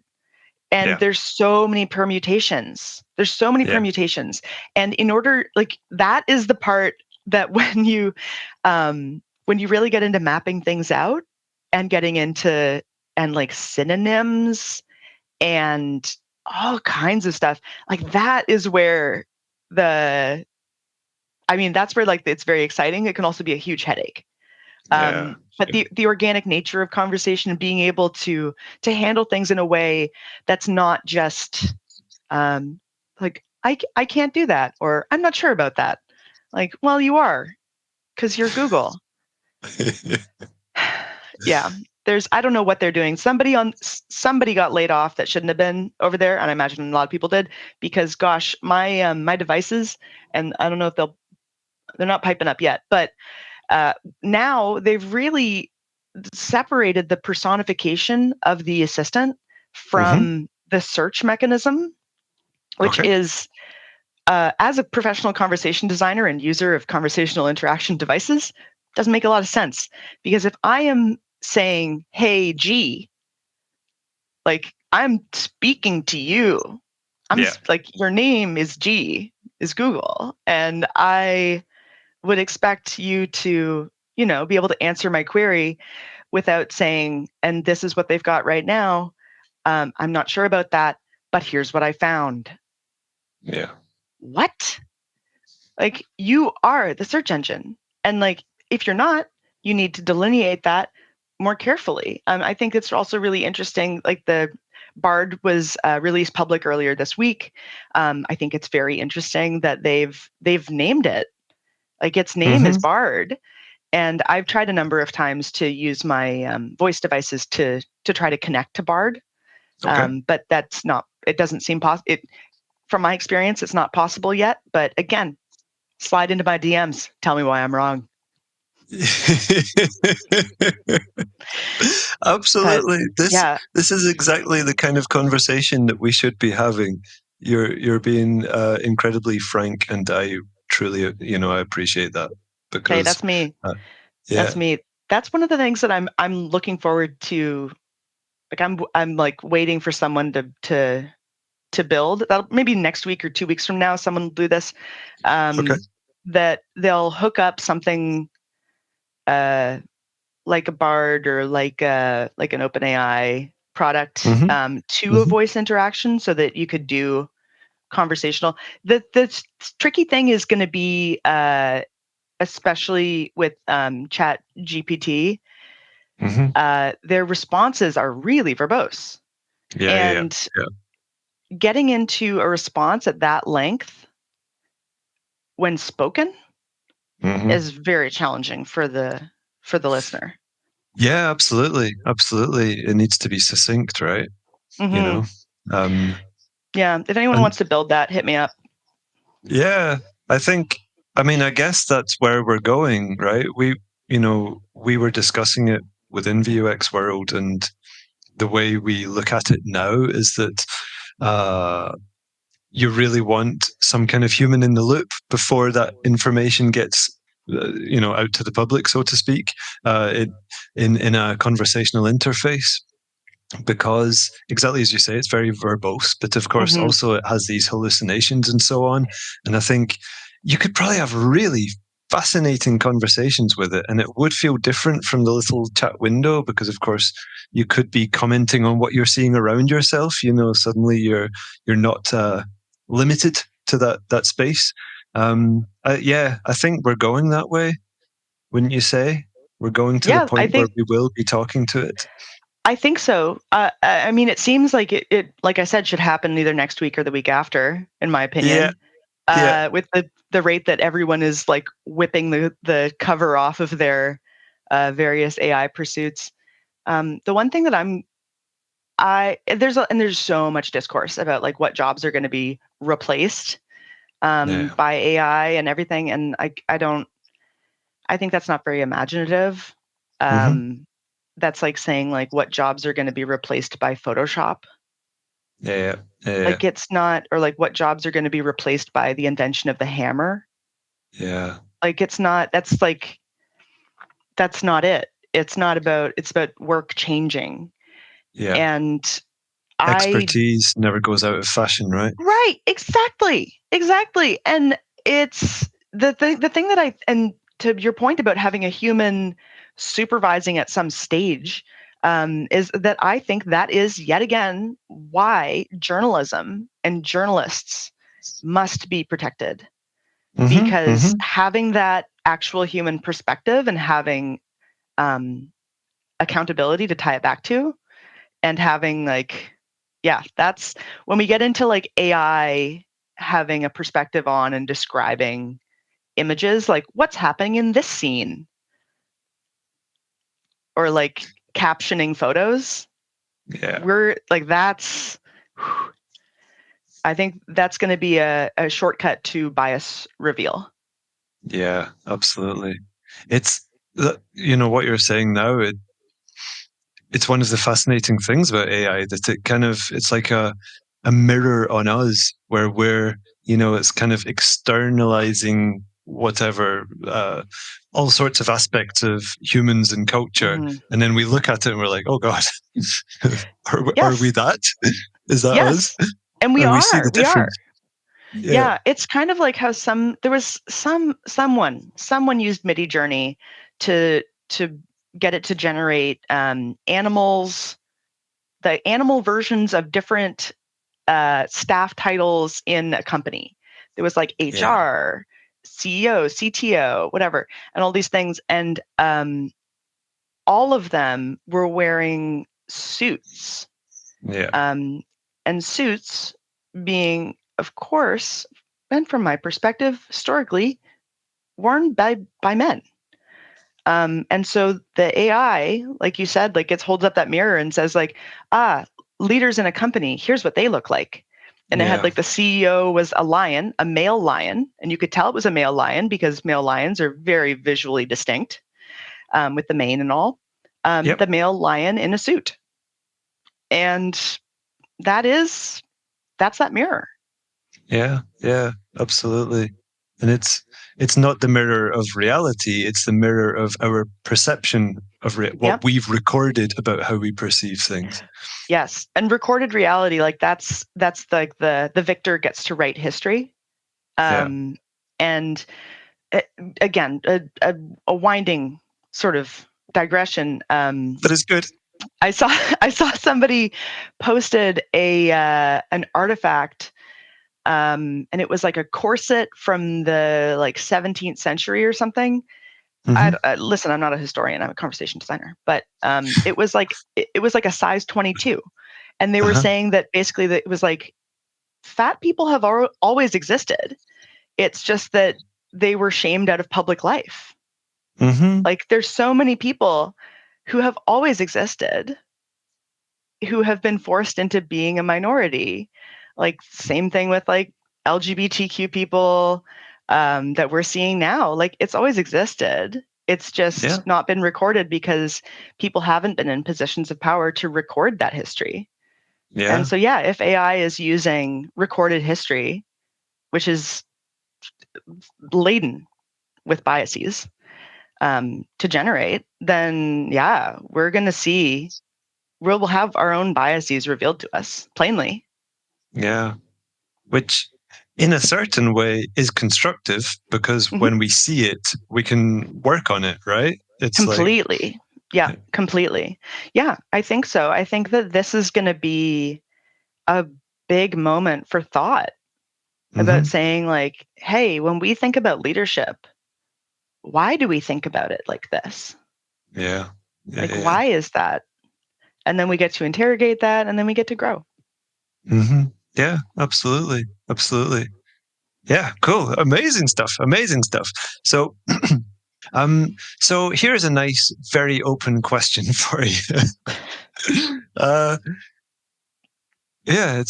and Yeah, there's so many permutations. There's so many yeah, permutations. And in order, like, that is the part that when you really get into mapping things out and getting into and like synonyms and all kinds of stuff, like that is where the I mean, that's where like it's very exciting. It can also be a huge headache. yeah, But the organic nature of conversation and being able to handle things in a way that's not just like I can't do that or I'm not sure about that. Like, well, you are because you're Google. yeah. Yeah, there's I don't know what they're doing. Somebody got laid off that shouldn't have been over there, and I imagine a lot of people did because gosh, my devices and I don't know if they're not piping up yet, but uh, now they've really separated the personification of the assistant Hmm. from the search mechanism, which Okay. is as a professional conversation designer and user of conversational interaction devices, doesn't make a lot of sense because if I am saying, "Hey G," like I'm speaking to you. Yeah. Like, your name is is Google, and I would expect you to, be able to answer my query without saying, and this is what they've got right now. I'm not sure about that, but here's what I found. Yeah. What? Like, you are the search engine. And like, if you're not, you need to delineate that more carefully. I think it's also really interesting. Like, the Bard was released public earlier this week. I think it's very interesting that they've named it. Like, its name is Mm-hmm. Bard, and I've tried a number of times to use my voice devices to try to connect to Bard, Okay. but that's not. It doesn't seem possible. From my experience, it's not possible yet. But again, slide into my DMs. Tell me why I'm wrong. But Absolutely. This yeah, this is exactly the kind of conversation that we should be having. You're being incredibly frank, and I truly, I appreciate that hey, because, that's me. uh, That's yeah. me. That's one of the things that I'm looking forward to. Like, I'm like waiting for someone to build. That'll maybe next week or 2 weeks from now, someone will do this. Okay. That they'll hook up something uh, like a Bard or like an OpenAI product Mm-hmm. to a Mm-hmm. voice interaction, so that you could do conversational. The tricky thing is going to be, especially with Chat GPT, Mm-hmm. their responses are really verbose, Yeah. Yeah. and Yeah. getting into a response at that length when spoken Mm-hmm. is very challenging for the listener. Yeah. Absolutely. Absolutely. It needs to be succinct, right? You Hmm. know. Um, Yeah, if anyone and wants to build that, hit me up. yeah, I think, I mean, I guess that's where we're going, right? We were discussing it within VUX World, and the way we look at it now is that uh, you really want some kind of human in the loop before that information gets, out to the public, so to speak, in a conversational interface, because exactly as you say, it's very verbose, but of course Hmm. also it has these hallucinations and so on. And I think you could probably have really fascinating conversations with it, and it would feel different from the little chat window, because of course you could be commenting on what you're seeing around yourself. Suddenly you're not limited to that space. Yeah, I think we're going that way, wouldn't you say? We're going to the Yeah, point where we will be talking to it. I think so. I mean, it seems like it, like I said, should happen either next week or the week after, in my Yeah. opinion. Yeah. With the rate that everyone is like whipping the cover off of their various AI pursuits. The one thing that there's so much discourse about like what jobs are going to be replaced Yeah. by AI and everything, and I don't. I think that's not very imaginative. Hmm. Um, that's like saying like what jobs are going to be replaced by Photoshop. Yeah. Yeah. Yeah. Like, it's not, or like what jobs are going to be replaced by the invention of the hammer. Yeah. Like, it's not. That's not it. It's about work changing. Yeah. And I Expertise never goes out of fashion, right? right, exactly. And it's the thing that and to your point about having a human supervising at some stage, is that I think that is yet again why journalism and journalists must be protected, Hmm. because Hmm. having that actual human perspective and having um, accountability to tie it back to, and having like, yeah, that's when we get into like AI having a perspective on and describing images, like what's happening in this scene, or like captioning photos. Yeah. We're like, that's, I think that's going to be a shortcut to bias reveal. Yeah. Absolutely. It's what you're saying now. It's one of the fascinating things about AI, that it's like a mirror on us, where it's kind of externalizing whatever, all sorts of aspects of humans and culture, Mhm. and then we look at it and we're like, oh God, are we Yes. that? Is that us? Yes. And we And we see are. the We are. difference. Yeah, Yeah, it's kind of like how there was someone used MIDI Journey to get it to generate animals, the animal versions of different staff titles in a company. There was like yeah, HR, CEO, CTO, whatever, and all these things. And all of them were wearing suits. yeah, Um, and suits being, of course, and from my perspective, historically, worn by men. And so the AI, like you said, like it holds up that mirror and says, like, leaders in a company, here's what they look like. And it had yeah, like the CEO was a lion, a male lion, and you could tell it was a male lion because male lions are very visually distinct with the mane and all. yep, The male lion in a suit, and that is that's that mirror. yeah, yeah, absolutely. And it's not the mirror of reality; it's the mirror of our perception of Yeah. what we've recorded about how we perceive things. Yes, and recorded reality, like that's like the victor gets to write history. Yeah, Um, and uh, again, a winding sort of digression. but it's good. I saw I saw somebody posted a an artifact, and it was like a corset from the like 17th century or something. Hmm. Listen, I'm not a historian; I'm a conversation designer, but it was like a size 22, and they were Uh-huh. saying that basically that it was like fat people have always existed. It's just that they were shamed out of public life. Hmm. Like there's so many people who have always existed who have been forced into being a minority. Like same thing with like LGBTQ people that we're seeing now. Like it's always existed. It's Yeah, just not been recorded because people haven't been in positions of power to record that history. And yeah, so, yeah, if AI is using recorded history, which is laden with biases, to generate, then yeah, we'll have our own biases revealed to us plainly. yeah. Which, in a certain way, is constructive because Hmm. when we see it, we can work on it, right? It's like, Completely. Yeah, completely. Yeah, I think so. I think that this is going to be a big moment for thought about hmm, saying, like, hey, when we think about leadership, why do we think about it like this? yeah, yeah, Like, yeah. why is that? And then we get to interrogate that and then we get to grow. Hmm. Yeah, absolutely, absolutely. Yeah, cool, amazing stuff, amazing stuff. So, so here's a nice, very open question for you. uh, yeah,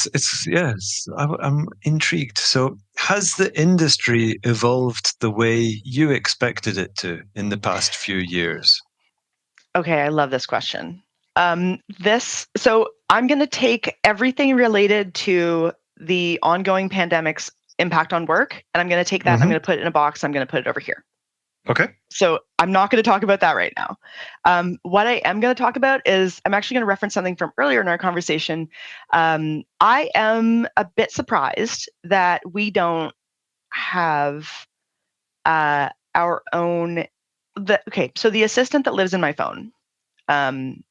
yes, I'm intrigued. So, has the industry evolved the way you expected it to in the past few years? Okay, I love this question. So I'm going to take everything related to the ongoing pandemic's impact on work, and I'm going to take that and I'm Hmm. going to put it in a box. I'm going to put it over here. Okay. So I'm not going to talk about that right now. What I am going to talk about is I'm actually going to reference something from earlier in our conversation. I am a bit surprised that we don't have our own. So the assistant that lives in my phone. Um,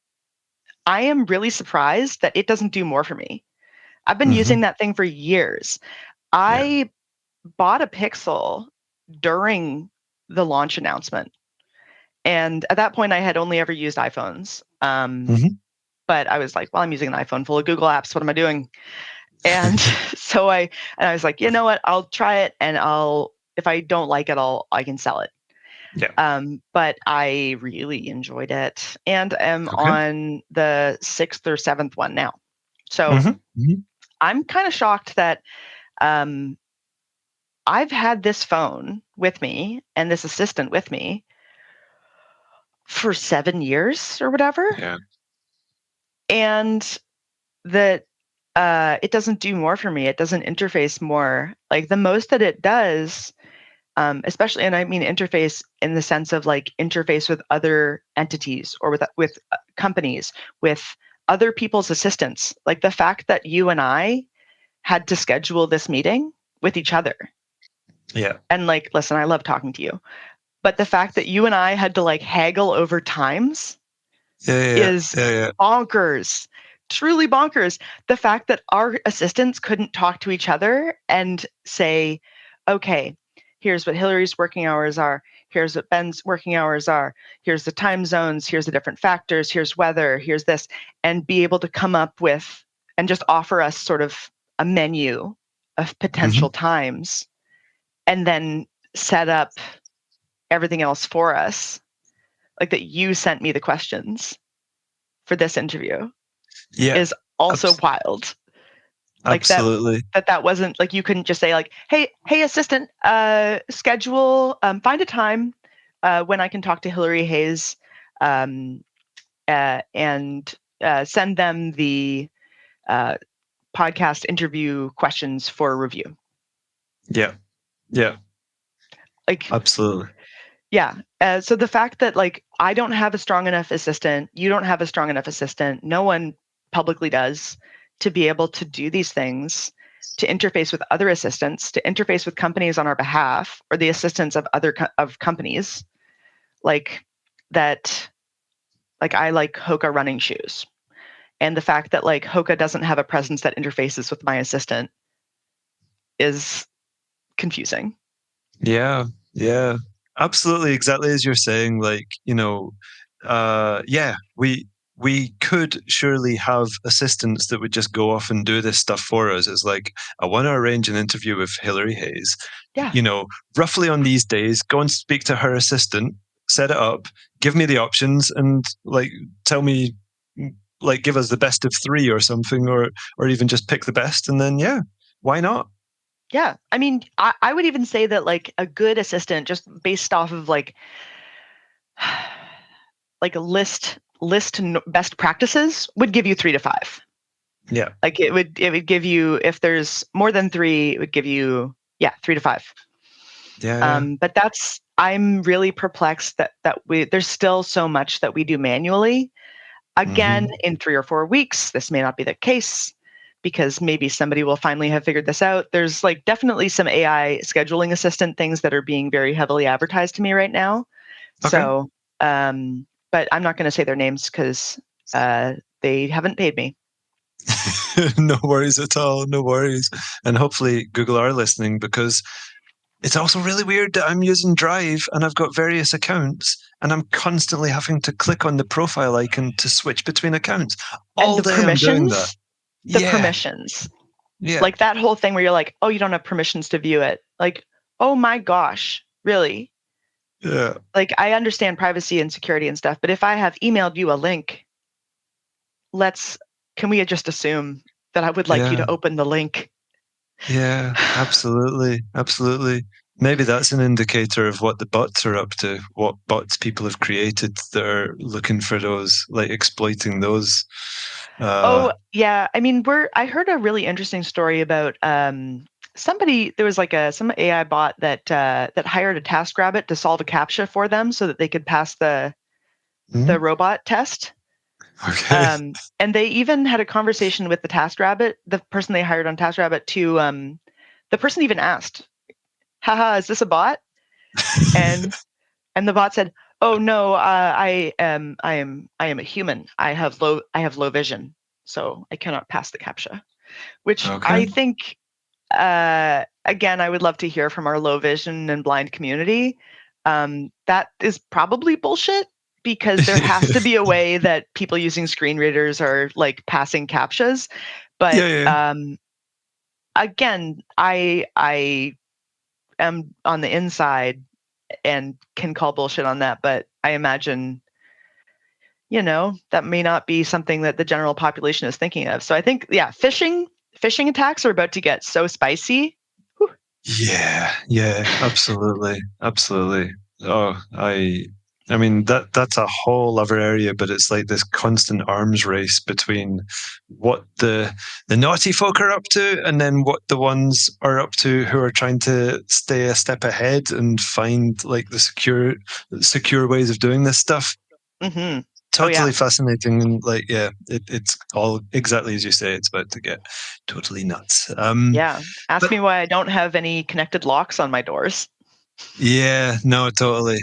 I am really surprised that it doesn't do more for me. I've been Hmm. using that thing for years. Yeah. I bought a Pixel during the launch announcement. And at that point, I had only ever used iPhones. Hmm. But I was like, well, I'm using an iPhone full of Google apps. What am I doing? And I was like, you know what? I'll try it, and if I don't like it, I can sell it. Yeah. But I really enjoyed it, and am Okay. on the sixth or seventh one now. So Hmm. Hmm. I'm kind of shocked that um, I've had this phone with me and this assistant with me for 7 years or whatever, Yeah. and that it doesn't do more for me. It doesn't interface more. Like the most that it does especially, and I mean interface in the sense of like interface with other entities or with companies, with other people's assistants. Like the fact that you and I had to schedule this meeting with each other. Yeah. And like, listen, I love talking to you, but the fact that you and I had to like haggle over times Yeah. is Yeah. Yeah. bonkers, truly bonkers. The fact that our assistants couldn't talk to each other and say, okay, here's what Hilary's working hours are. Here's what Ben's working hours are. Here's the time zones. Here's the different factors. Here's weather. Here's this. And be able to come up with and just offer us sort of a menu of Hmm. potential times and then set up everything else for us. Like that you sent me the questions for this interview Yeah. is also Abs- wild. Like absolutely. that wasn't like you couldn't just say like, hey assistant, schedule, find a time when I can talk to Hilary Hayes, um, and send them the uh, podcast interview questions for review. Yeah. Yeah. Like, Absolutely. yeah. So the fact that like I don't have a strong enough assistant, you don't have a strong enough assistant, no one publicly does, to be able to do these things, to interface with other assistants, to interface with companies on our behalf, or the assistants of other of companies, like that. Like I like Hoka running shoes, and the fact that like Hoka doesn't have a presence that interfaces with my assistant is confusing. Yeah, yeah, absolutely. Exactly as you're saying, like, yeah, we could surely have assistants that would just go off and do this stuff for us. It's like, I want to arrange an interview with Hilary Hayes, Yeah, roughly on these days, go and speak to her assistant, set it up, give me the options, and like tell me, like, give us the best of three or something, or even just pick the best, and then yeah, why not? yeah. I mean, I would even say that like a good assistant, just based off of like a list best practices, would give you 3 to 5. Yeah, Like it would give you, if there's more than 3, it would give you, yeah, 3 to 5. yeah, yeah. But I'm really perplexed that there's still so much that we do manually. Again, Hmm. in 3 or 4 weeks, this may not be the case because maybe somebody will finally have figured this out. There's like definitely some AI scheduling assistant things that are being very heavily advertised to me right now. Okay. So, but I'm not going to say their names because they haven't paid me. No worries at all. No worries. And hopefully Google are listening, because it's also really weird that I'm using Drive and I've got various accounts and I'm constantly having to click on the profile icon to switch between accounts. And All day I'm doing that. the Yeah. permissions, Yeah. like that whole thing where you're like, oh, you don't have permissions to view it. Like, oh my gosh, really? Yeah. Like, I understand privacy and security and stuff, but if I have emailed you a link, let's, can we just assume that I would like you Yeah. to open the link? Yeah. Absolutely. Absolutely. Maybe that's an indicator of what the bots are up to, what bots people have created that are looking for those, like exploiting those. Oh, Uh, yeah. I mean, I heard a really interesting story about somebody, there was like some AI bot that hired a TaskRabbit to solve a CAPTCHA for them so that they could pass the hmm? robot test. Okay. And they even had a conversation with the TaskRabbit, the person they hired on TaskRabbit, to the person even asked, haha, is this a bot? And and the bot said, "Oh no, I am a human. I have low vision, so I cannot pass the captcha." Which I Okay. think, again, I would love to hear from our low vision and blind community. That is probably bullshit because there has to be a way that people using screen readers are like passing captchas. But Yeah, yeah, again, I am on the inside and can call bullshit on that, but I imagine, that may not be something that the general population is thinking of. So I think, yeah, phishing attacks are about to get so spicy. Whew. yeah, yeah. Absolutely, absolutely. Oh, I. I mean, that's a whole other area, but it's like this constant arms race between what the naughty folk are up to, and then what the ones are up to who are trying to stay a step ahead and find like the secure ways of doing this stuff. Mm-hmm. Oh yeah. Totally fascinating, and like, yeah, it's all exactly as you say. It's about to get totally nuts. Yeah. Ask But me why I don't have any connected locks on my doors. yeah, no, totally.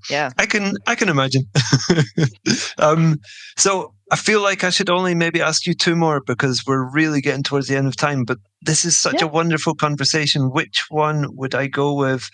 Yeah. I can imagine. um, so I feel like I should only maybe ask you two more because we're really getting towards the end of time. But this is such Yeah. a wonderful conversation. Which one would I go with?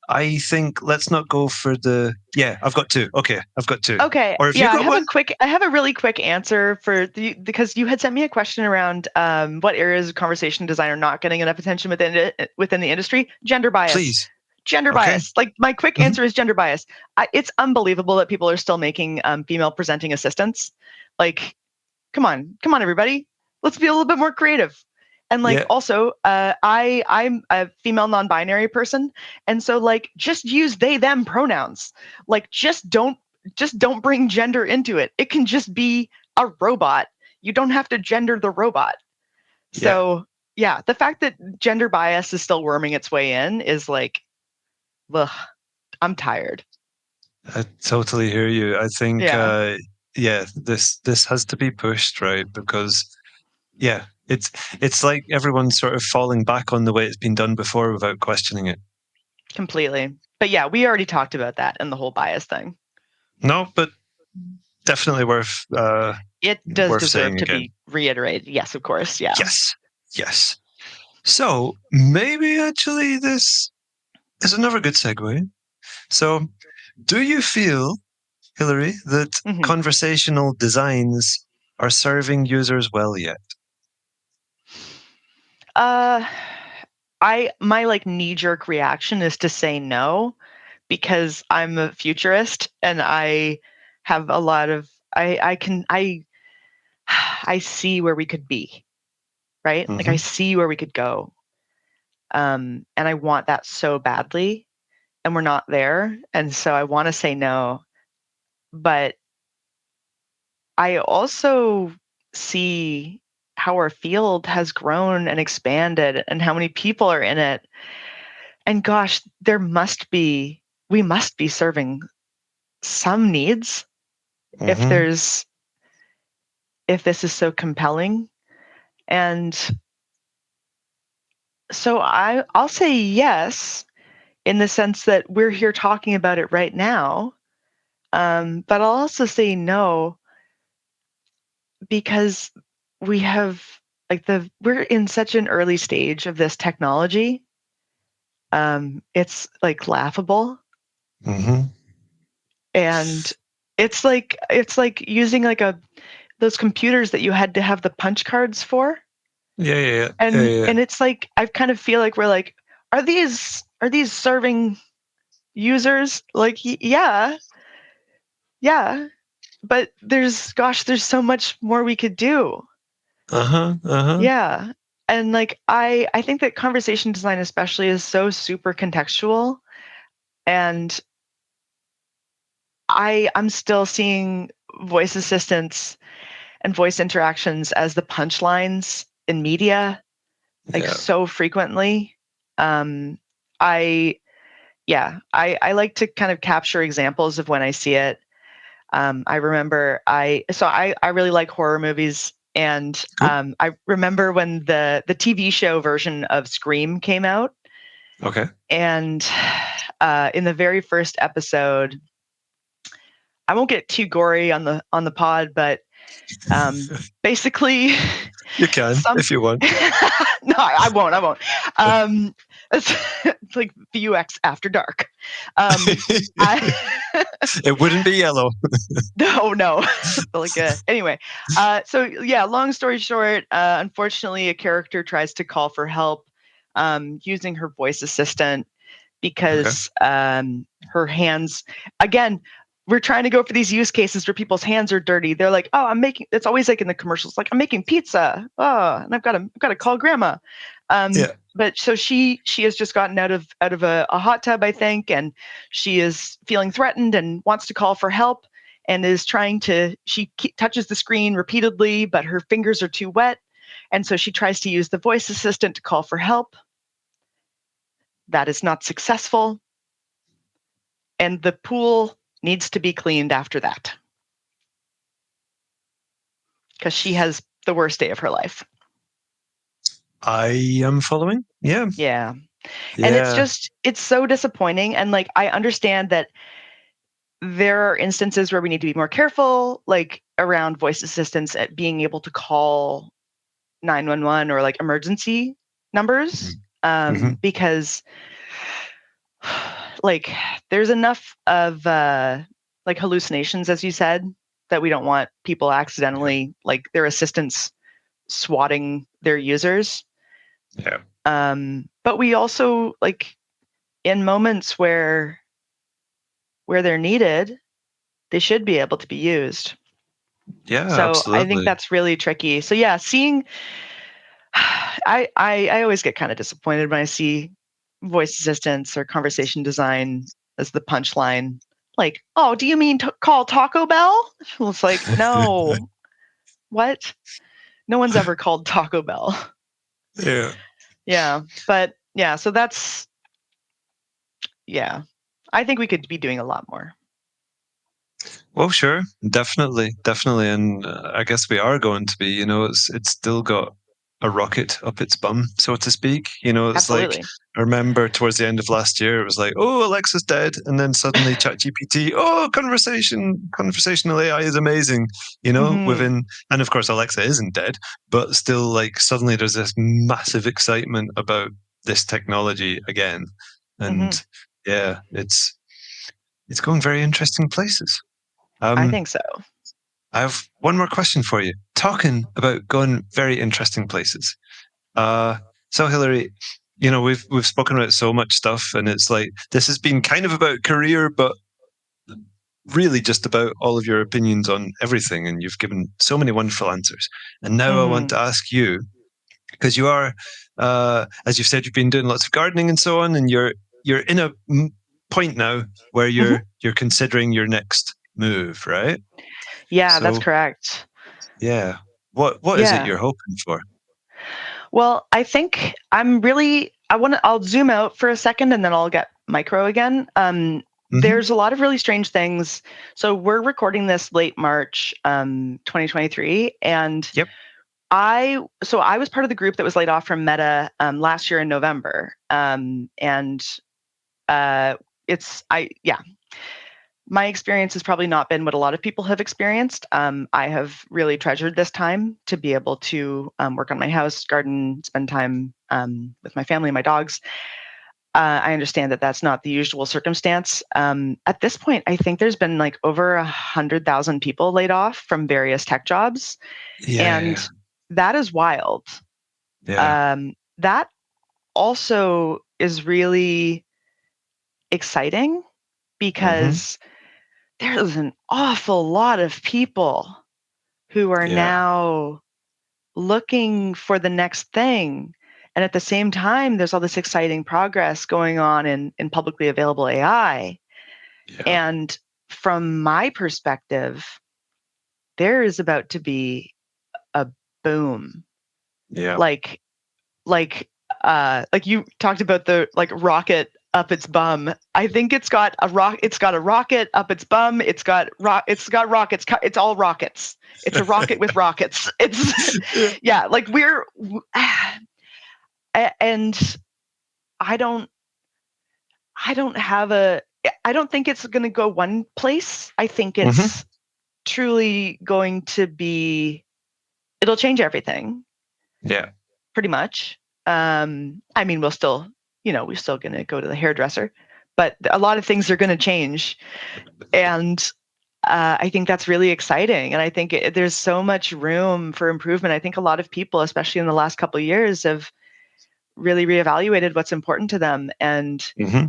I think let's not go for the. Yeah, I've got two. Okay, I've got two. Okay. Or have you Yeah, got one? I have a really quick answer for because you had sent me a question around what areas of conversation design are not getting enough attention within the industry. Gender bias. Please. Gender Okay. bias. Like my quick Hmm. answer is gender bias. It's unbelievable that people are still making female presenting assistants. Like, come on, everybody. Let's be a little bit more creative. And like Yeah. also, I'm a female non-binary person, and so like just use they them pronouns. Like just don't bring gender into it. It can just be a robot. You don't have to gender the robot. Yeah. So yeah, the fact that gender bias is still worming its way in is like, ugh, I'm tired. I totally hear you. I think, Yeah, yeah, this has to be pushed, right? Because yeah, it's like everyone's sort of falling back on the way it's been done before without questioning it. completely. But yeah, we already talked about that and the whole bias thing. No, but definitely It does worth deserve saying to again. be reiterated. Yes, of course. Yeah. Yes, yes. So maybe actually this is another good segue. So, do you feel, Hilary, that Hmm. conversational designs are serving users well yet? Uh, my like knee jerk reaction is to say no because I'm a futurist and I have a lot of I can I see where we could be, right? Like I Hmm. see where we could go. And I want that so badly and we're not there. And so I want to say no, but I also see how our field has grown and expanded and how many people are in it. And gosh, we must be serving some needs if Hmm. if this is so compelling. And so I'll say yes in the sense that we're here talking about it right now. But I'll also say no because we have we're in such an early stage of this technology. It's like laughable, Hmm. and it's like using like a those computers that you had to have the punch cards for. Yeah. And it's like I kind of feel like we're like, are these serving users? Like yeah, yeah, but there's so much more we could do. Uh-huh. Yeah. And like I think that conversation design especially is so super contextual, and I'm still seeing voice assistants and voice interactions as the punchlines in media like Yeah. so frequently. Um I yeah, I like to kind of capture examples of when I see it. I remember I really like horror movies, and Cool. I remember when the TV show version of Scream came out, Okay. and in the very first episode, I won't get too gory on the pod, but basically You can some if you want. no, I won't. It's like VUX after dark. I It wouldn't be yellow. no. Like anyway, so yeah, long story short, unfortunately a character tries to call for help using her voice assistant Okay. because her hands, again, we're trying to go for these use cases where people's hands are dirty. They're like, oh, I'm making, it's always like in the commercials, like I'm making pizza. Oh, and I've got to call grandma. Yeah. But so she has just gotten out of a hot tub, I think, and she is feeling threatened and wants to call for help and is trying to. She touches the screen repeatedly, but her fingers are too wet, and so she tries to use the voice assistant to call for help. That is not successful, and the pool needs to be cleaned after that because she has the worst day of her life. I am following. Yeah. Yeah. And Yeah. it's so disappointing. And like, I understand that there are instances where we need to be more careful, like around voice assistants at being able to call 911 or like emergency numbers, Mm-hmm. because like there's enough of like hallucinations, as you said, that we don't want people Yeah. accidentally like their assistants swatting their users. Yeah. But we also like in moments where they're needed, they should be able to be used. Yeah, So I think absolutely. that's really tricky. So yeah, seeing I always get kind of disappointed when I see voice assistants or conversation design as the punchline. Like, oh, do you mean call Taco Bell? It's like, no, what? No one's ever called Taco Bell. Yeah. Yeah, but yeah, so that's yeah. I think we could be doing a lot more. Well, sure, definitely, definitely, and I guess we are going to be. It's still got a rocket up its bum, so to speak. It's like Absolutely. I remember towards the end of last year, it was like, oh, Alexa's dead, and then suddenly ChatGPT, oh, conversational AI is amazing. Hmm. Within, and of course Alexa isn't dead, but still, like suddenly there's this massive excitement about this technology again, Hmm. and yeah, it's going very interesting places. I Um, think so. I have one more question for you. Talking about going very interesting places. So Hilary, we've spoken about so much stuff, and it's like this has been kind of about career, but really just about all of your opinions on everything, and you've given so many wonderful answers. And now I want Hmm. to ask you, because you are, as you've said, you've been doing lots of gardening and so on, and you're in a point now where Hmm. you're considering your next move, right? Yeah, that's So correct. yeah. What is it Yeah. you're hoping for? Well, I think I'll zoom out for a second and then I'll get micro again. Hmm. There's a lot of really strange things. So we're recording this late March, 2023, and Yep. I was part of the group that was laid off from Meta last year in November, and uh, yeah, my experience has probably not been what a lot of people have experienced. I have really treasured this time to be able to work on my house, garden, spend time with my family and my dogs. I understand that that's not the usual circumstance. At this point, I think there's been like over 100,000 people laid off from various tech jobs, Yeah. and that is wild. Yeah. That also is really exciting Hmm. because there's an awful lot of people who are Yeah. now looking for the next thing. And at the same time, there's all this exciting progress going on in publicly available AI. Yeah. And from my perspective, there is about to be a boom. Yeah. Like, like you talked about the like rocket up its bum. I think it's got a rocket up its bum. It's got rockets. It's all rockets. It's a rocket with rockets. It's Yeah. yeah, like and I don't I don't have a I don't think it's going to go one place. I think Hmm. it's truly going to be it'll change everything Yeah. pretty much. I mean, we're still going to go to the hairdresser, but a lot of things are going to change. And I think that's really exciting. And I think there's so much room for improvement. I think a lot of people, especially in the last couple of years, have really reevaluated what's important to them. Hmm.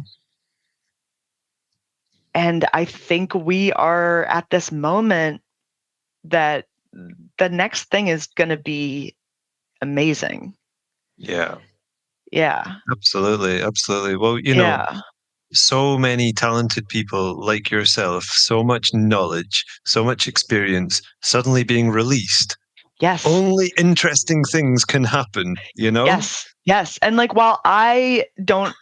And I think we are at this moment that the next thing is going to be amazing. Yeah. Yeah. Absolutely, absolutely. Well, Yeah. so many talented people like yourself, so much knowledge, so much experience suddenly being released. Yes. Only interesting things can happen, you know? Yes. Yes. And like while I don't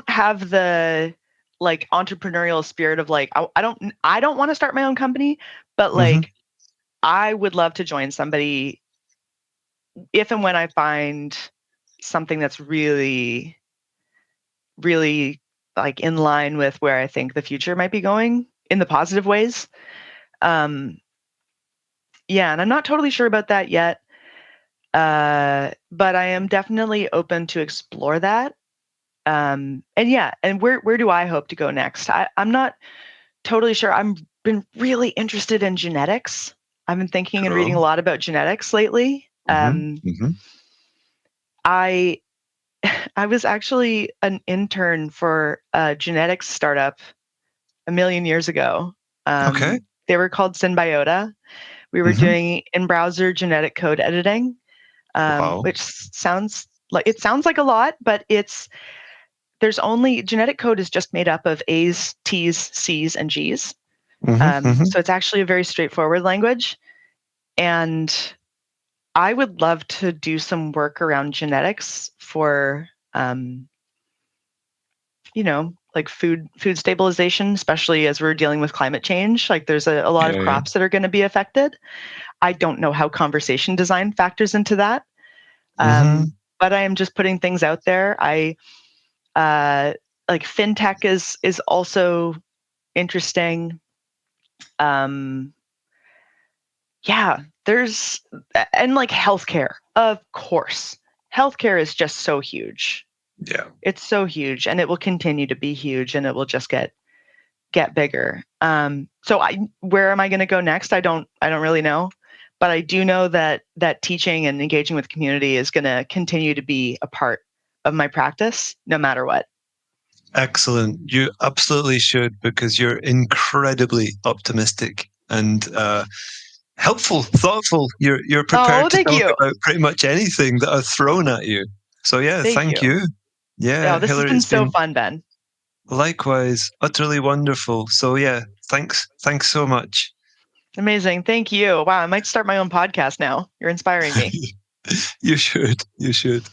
have the like entrepreneurial spirit of like I don't want to start my own company, but Hmm. like I would love to join somebody if and when I find something that's really really like in line with where I think the future might be going in the positive ways. Um yeah, and I'm not totally sure about that yet. But I am definitely open to explore that. And yeah, and where do I hope to go next? I'm not totally sure. I'm been really interested in genetics. I've been thinking and reading a Cool. lot about genetics lately. Hmm. Hmm. I I was actually an intern for a genetics startup a million years ago. Okay. They were called Synbiota. We were Hmm. doing in-browser genetic code editing, Wow. which sounds like a lot, but there's only genetic code is just made up of A's, T's, C's, and G's. Hmm. Hmm. So it's actually a very straightforward language. And I would love to do some work around genetics for, like food stabilization, especially as we're dealing with climate change. Like there's a lot of Yeah, yeah. crops that are going to be affected. I don't know how conversation design factors into that, Hmm. but I am just putting things out there. Uh, like fintech is also interesting. Um, yeah, there's and like healthcare, of course. Healthcare is just so huge. Yeah. It's so huge, and it will continue to be huge, and it will just get bigger. So where am I going to go next? I don't really know, but I do know that teaching and engaging with community is going to continue to be a part of my practice, no matter what. Excellent. You absolutely should because you're incredibly optimistic and helpful, thoughtful. You're Oh, prepared to thank talk you, about pretty much anything that I've thrown at you. So yeah, thank thank you. you. Yeah, Yeah, this has Hilary, been it's so been fun, Ben. likewise utterly wonderful. So yeah, thanks so much. Amazing, thank you. Wow, I might start my own podcast now. You're inspiring me. You should. You should.